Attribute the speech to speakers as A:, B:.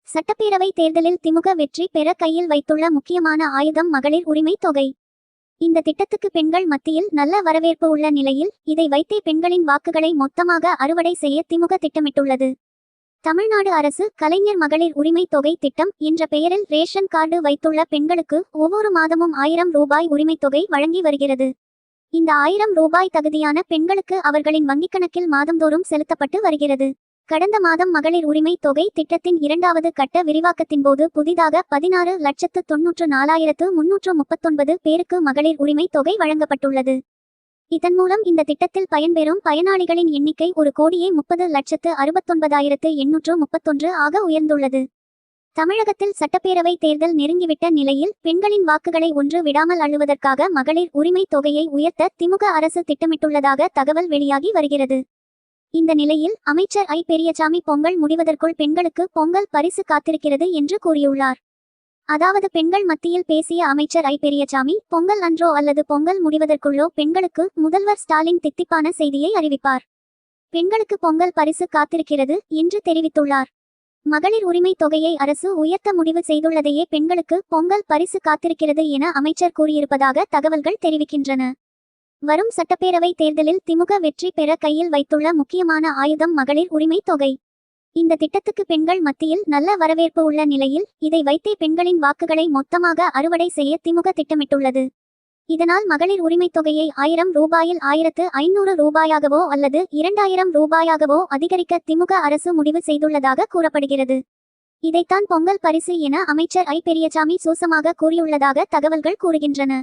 A: சட்டப்பேரவை தேர்தலில் திமுக வெற்றி பெற கையில் வைத்துள்ள முக்கியமான ஆயுதம் மகளிர் உரிமை தொகை. இந்த திட்டத்துக்கு பெண்கள் மத்தியில் நல்ல வரவேற்பு உள்ள நிலையில் இதை வைத்தே பெண்களின் வாக்குகளை மொத்தமாக அறுவடை செய்ய திமுக திட்டமிட்டுள்ளது. தமிழ்நாடு அரசு கலைஞர் மகளிர் உரிமை தொகை திட்டம் என்ற பெயரில் ரேஷன் கார்டு வைத்துள்ள பெண்களுக்கு ஒவ்வொரு மாதமும் 1000 ரூபாய் உரிமை தொகை வழங்கி வருகிறது. இந்த 1000 ரூபாய் தகுதியான பெண்களுக்கு அவர்களின் வங்கிக் கணக்கில் மாதந்தோறும் செலுத்தப்பட்டு வருகிறது. கடந்த மாதம் மகளிர் உரிமை தொகை திட்டத்தின் 2வது கட்ட விரிவாக்கத்தின்போது புதிதாக 16,94,339 பேருக்கு மகளிர் உரிமை தொகை வழங்கப்பட்டுள்ளது. இதன் மூலம் இந்த திட்டத்தில் பயன்பெறும் பயனாளிகளின் எண்ணிக்கை 1,60,69,831 ஆக உயர்ந்துள்ளது. தமிழகத்தில் சட்டப்பேரவை தேர்தல் நெருங்கிவிட்ட நிலையில் பெண்களின் வாக்குகளை ஒன்று விடாமல் அள்ளுவதற்காக மகளிர் உரிமை தொகையை உயர்த்த திமுக அரசு திட்டமிட்டுள்ளதாக தகவல் வெளியாகி வருகிறது. இந்த நிலையில் அமைச்சர் ஐ. பெரியசாமி பொங்கல் முடிவதற்குள் பெண்களுக்கு பொங்கல் பரிசு காத்திருக்கிறது என்று கூறியுள்ளார். அதாவது பெண்கள் மத்தியில் பேசிய அமைச்சர் ஐ. பெரியசாமி பொங்கல் அன்றோ அல்லது பொங்கல் முடிவதற்குள்ளோ பெண்களுக்கு முதல்வர் ஸ்டாலின் தித்திப்பான செய்தியை அறிவிப்பார். பெண்களுக்கு பொங்கல் பரிசு காத்திருக்கிறது என்று தெரிவித்துள்ளார். மகளிர் உரிமை தொகையை அரசு உயர்த்த முடிவு செய்துள்ளதையே பெண்களுக்கு பொங்கல் பரிசு காத்திருக்கிறது என அமைச்சர் கூறியிருப்பதாக தகவல்கள் தெரிவிக்கின்றன. வரும் சட்டப்பேரவை தேர்தலில் திமுக வெற்றி பெற கையில் வைத்துள்ள முக்கியமான ஆயுதம் மகளிர் உரிமை தொகை. இந்த திட்டத்துக்கு பெண்கள் மத்தியில் நல்ல வரவேற்பு உள்ள நிலையில் இதை வைத்தே பெண்களின் வாக்குகளை மொத்தமாக அறுவடை செய்ய திமுக திட்டமிட்டுள்ளது. இதனால் மகளிர் உரிமை தொகையை 1000 ரூபாயில் 1500 ரூபாயாகவோ அல்லது 2000 ரூபாயாகவோ அதிகரிக்க திமுக அரசு முடிவு செய்துள்ளதாக கூறப்படுகிறது. இதைத்தான் பொங்கல் பரிசு என அமைச்சர் ஐ. பெரியசாமி சூசமாக கூறியுள்ளதாக தகவல்கள் கூறுகின்றன.